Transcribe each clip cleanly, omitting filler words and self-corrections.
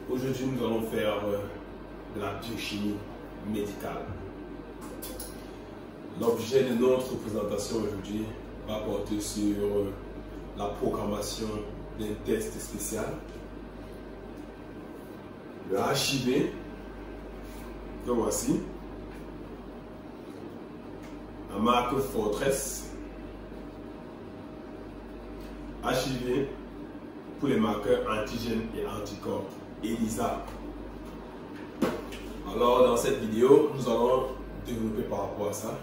Aujourd'hui, nous allons faire de la biochimie médicale. L'objet de notre présentation aujourd'hui va porter sur la programmation d'un test spécial, le HIV, que voici, la marque Fortress, HIV pour les marqueurs antigènes et anticorps, ELISA. Alors dans cette vidéo, nous allons développer par rapport à ça.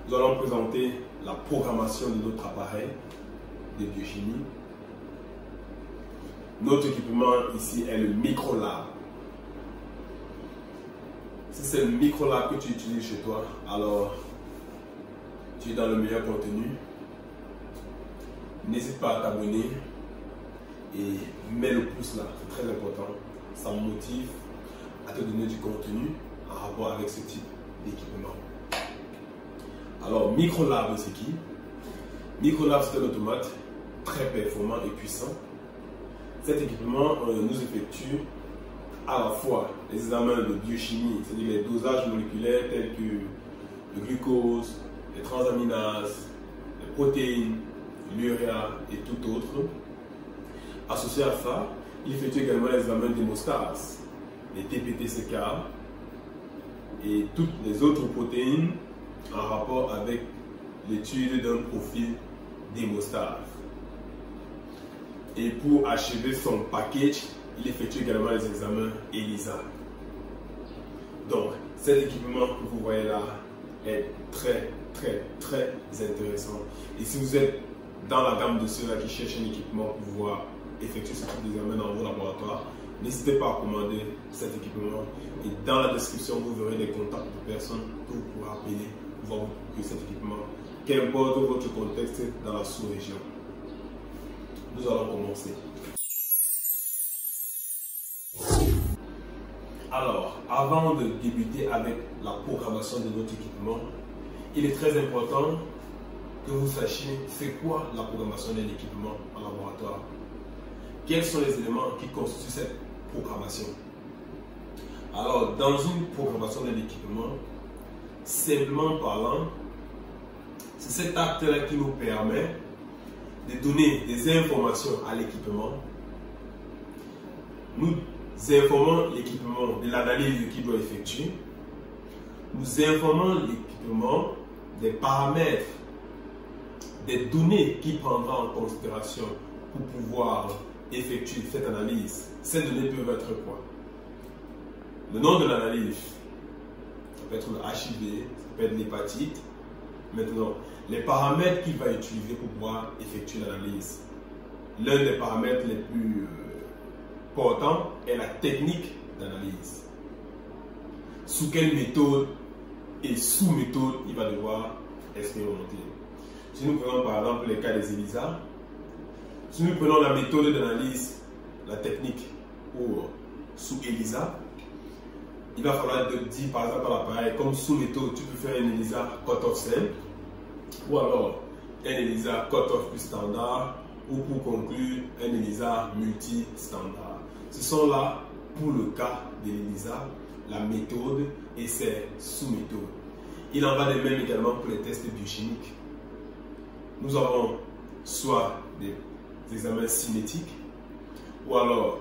Nous allons présenter la programmation de notre appareil de biochimie. Notre équipement ici est le microlab. Si c'est le microlab que tu utilises chez toi, alors tu es dans le meilleur contenu. N'hésite pas à t'abonner et mets le pouce là, c'est très important. Ça me motive à te donner du contenu en rapport avec ce type d'équipement. Alors, microlab, c'est qui? Microlab, c'est un automate très performant et puissant. Cet équipement nous effectue à la fois les examens de biochimie, c'est-à-dire les dosages moléculaires tels que le glucose, les transaminases, les protéines, l'uréa et tout autre. Associé à ça, il effectue également les examens d'hémostase, les TPTCK et toutes les autres protéines en rapport avec l'étude d'un profil d'hémostase. Et pour achever son package, il effectue également les examens ELISA. Donc, cet équipement que vous voyez là est très intéressant. Et si vous êtes dans la gamme de ceux-là qui cherchent un équipement pour pouvoir effectuer ce type d'examen dans vos laboratoires, n'hésitez pas à commander cet équipement. Et dans la description, vous verrez les contacts de personnes que vous pourrez appeler pour voir cet équipement, qu'importe votre contexte dans la sous-région. Nous allons commencer. Alors, avant de débuter avec la programmation de notre équipement, il est très important que vous sachiez c'est quoi la programmation d'un équipement en laboratoire. Quels sont les éléments qui constituent cette programmation? Alors, dans une programmation d'un équipement, simplement parlant, c'est cet acte-là qui nous permet de donner des informations à l'équipement. Nous informons l'équipement de l'analyse qu'il doit effectuer. Nous informons l'équipement des paramètres, des données qu'il prendra en considération pour pouvoir effectuer cette analyse. Ces données peuvent être quoi? Le nom de l'analyse, ça peut être le HIV, ça peut être l'hépatite. Maintenant, les paramètres qu'il va utiliser pour pouvoir effectuer l'analyse. L'un des paramètres les plus importants est la technique d'analyse. Sous quelle méthode et sous-méthode il va devoir expérimenter. Si nous prenons par exemple les cas des ELISA, si nous prenons la méthode d'analyse, la technique ou sous ELISA, il va falloir te dire par exemple à l'appareil, comme sous-méthode, tu peux faire un ELISA cut-off simple, ou alors un ELISA cut-off plus standard, ou pour conclure, un ELISA multi-standard. Ce sont là, pour le cas de l'ELISA, la méthode et ses sous-méthodes. Il en va de même également pour les tests biochimiques. Nous avons soit des examens cinétiques ou alors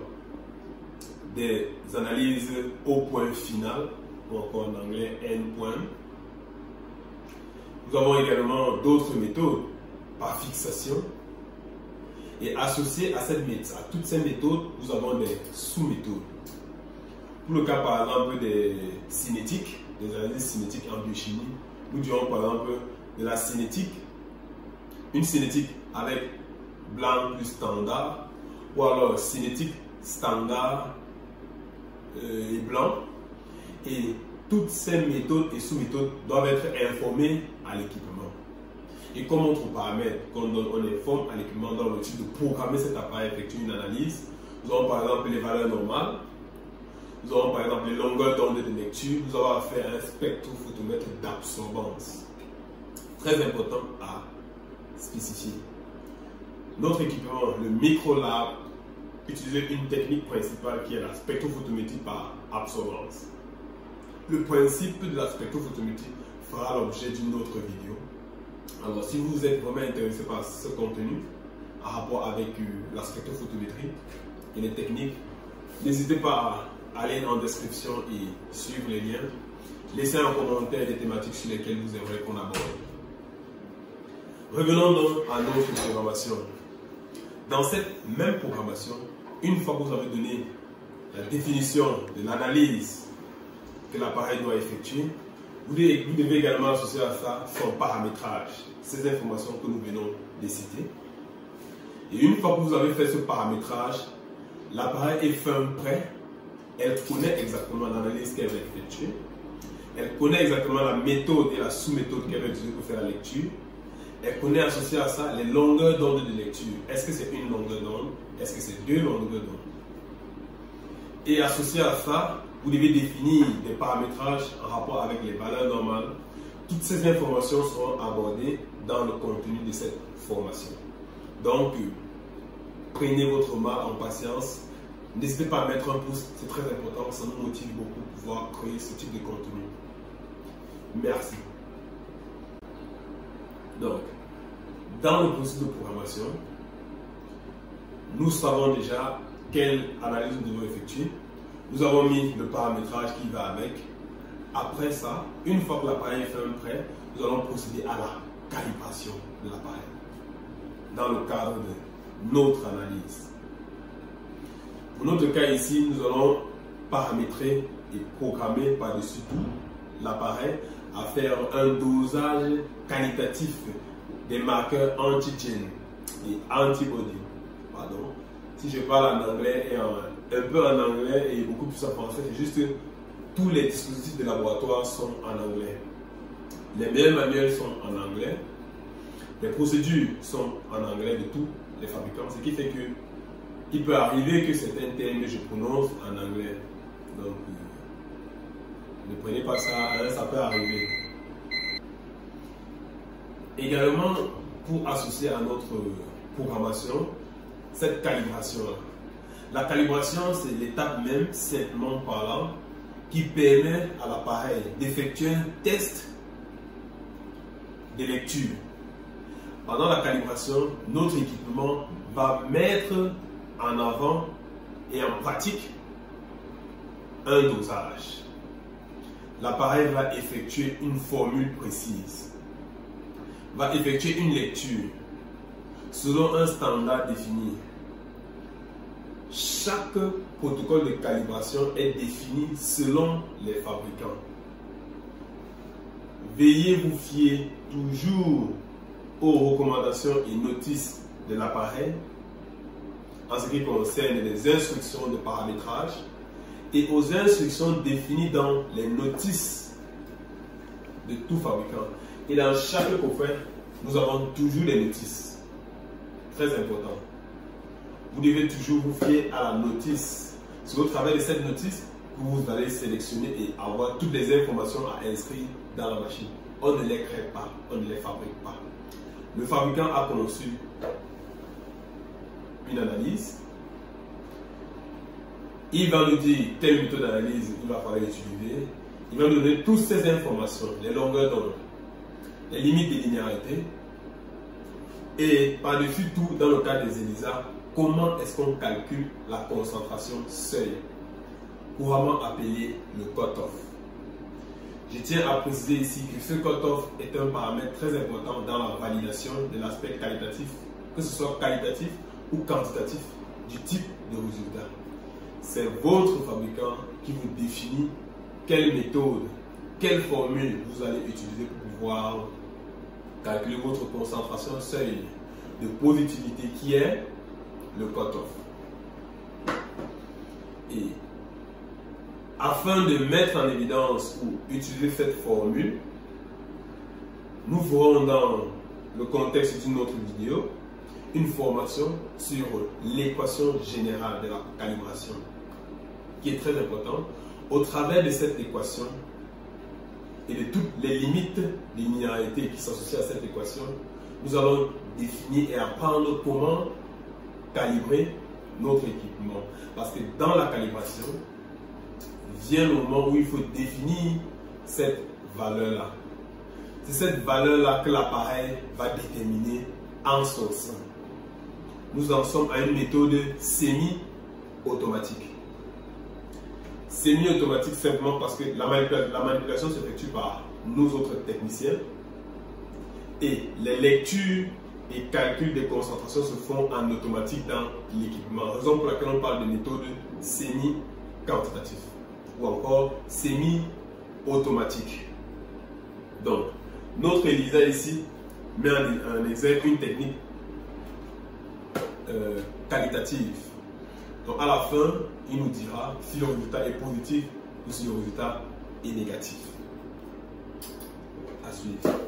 des analyses au point final, ou encore en anglais endpoint. Nous avons également d'autres méthodes par fixation. Et associées à toutes ces méthodes, nous avons des sous-méthodes. Pour le cas par exemple des cinétiques, des analyses cinétiques en biochimie, nous dirons par exemple de la cinétique, une cinétique avec blanc plus standard, ou alors cinétique standard et blanc. Et toutes ces méthodes et sous-méthodes doivent être informées à l'équipement. Et comme autre paramètre qu'on informe à l'équipement dans le type de programmer cet appareil effectuer une analyse, nous avons par exemple les valeurs normales, nous avons par exemple les longueurs d'onde de lecture, nous avons affaire à un spectrophotomètre d'absorbance. Très important à spécifier. Notre équipement, le microlab, utiliser une technique principale qui est la spectrophotométrie par absorbance. Le principe de la spectrophotométrie fera l'objet d'une autre vidéo. Alors, si vous êtes vraiment intéressé par ce contenu en rapport avec la spectrophotométrie et les techniques, n'hésitez pas à aller en description et suivre les liens. Laissez un commentaire des thématiques sur lesquelles vous aimeriez qu'on aborde. Revenons donc à notre programmation. Dans cette même programmation, une fois que vous avez donné la définition de l'analyse que l'appareil doit effectuer, vous devez également associer à ça son paramétrage, ces informations que nous venons de citer. Et une fois que vous avez fait ce paramétrage, l'appareil est fin prêt, elle connaît exactement l'analyse qu'elle va effectuer, elle connaît exactement la méthode et la sous-méthode qu'elle va utiliser pour faire la lecture, elle connaît associé à ça les longueurs d'onde de lecture. Est-ce que c'est une longueur d'onde? Est-ce que c'est deux longueurs d'onde? Et associé à ça, vous devez définir des paramétrages en rapport avec les valeurs normales. Toutes ces informations seront abordées dans le contenu de cette formation. Donc, prenez votre mal en patience. N'hésitez pas à mettre un pouce, c'est très important, ça nous motive beaucoup pour pouvoir créer ce type de contenu. Merci. Donc, dans le processus de programmation, nous savons déjà quelle analyse nous devons effectuer. Nous avons mis le paramétrage qui va avec. Après ça, une fois que l'appareil est fait prêt, nous allons procéder à la calibration de l'appareil dans le cadre de notre analyse. Pour notre cas ici, nous allons paramétrer et programmer par-dessus tout l'appareil à faire un dosage qualitatif des marqueurs antigènes et antibody. Pardon. Si je parle en anglais et un peu en anglais et beaucoup plus en français, c'est juste que tous les dispositifs de laboratoire sont en anglais. Les meilleurs manuels sont en anglais. Les procédures sont en anglais de tous les fabricants, ce qui fait que il peut arriver que certains termes je prononce en anglais. Donc, ne prenez pas ça, ça peut arriver. Également, pour associer à notre programmation, cette calibration-là. La calibration, c'est l'étape même, simplement parlant, qui permet à l'appareil d'effectuer un test de lecture. Pendant la calibration, notre équipement va mettre en avant et en pratique un dosage. L'appareil va effectuer une formule précise, va effectuer une lecture selon un standard défini. Chaque protocole de calibration est défini selon les fabricants. Veuillez vous fier toujours aux recommandations et notices de l'appareil en ce qui concerne les instructions de paramétrage et aux instructions définies dans les notices de tout fabricant. Et dans chaque coffret, nous avons toujours les notices. Très important. Vous devez toujours vous fier à la notice. C'est au travers de cette notice que vous allez sélectionner et avoir toutes les informations à inscrire dans la machine. On ne les crée pas, on ne les fabrique pas. Le fabricant a conçu une analyse. Il va nous dire quelle méthode d'analyse il va falloir utiliser. Il va nous donner toutes ces informations, les longueurs d'onde, les limites de linéarité. Et par-dessus tout, dans le cas des ELISA, comment est-ce qu'on calcule la concentration seuil, couramment appelé le cut-off. Je tiens à préciser ici que ce cut-off est un paramètre très important dans la validation de l'aspect qualitatif, que ce soit qualitatif ou quantitatif du type de résultat. C'est votre fabricant qui vous définit quelle méthode, quelle formule vous allez utiliser pour pouvoir calculer votre concentration seuil de positivité qui est le cut-off. Et afin de mettre en évidence ou utiliser cette formule, nous ferons dans le contexte d'une autre vidéo une formation sur l'équation générale de la calibration qui est très importante. Au travers de cette équation et de toutes les limites de linéarité qui s'associent à cette équation, nous allons définir et apprendre comment calibrer notre équipement. Parce que dans la calibration, vient le moment où il faut définir cette valeur-là. C'est cette valeur-là que l'appareil va déterminer en son sein. Nous en sommes à une méthode semi-automatique. Semi-automatique simplement parce que la manipulation s'effectue par nous autres techniciens et les lectures et calculs de concentration se font en automatique dans l'équipement. Raison pour laquelle on parle de méthode semi-quantitative ou encore semi-automatique. Donc, notre Elisa ici met en exergue une technique qualitative. Donc, à la fin, il nous dira si le résultat est positif ou si le résultat est négatif. À suivre.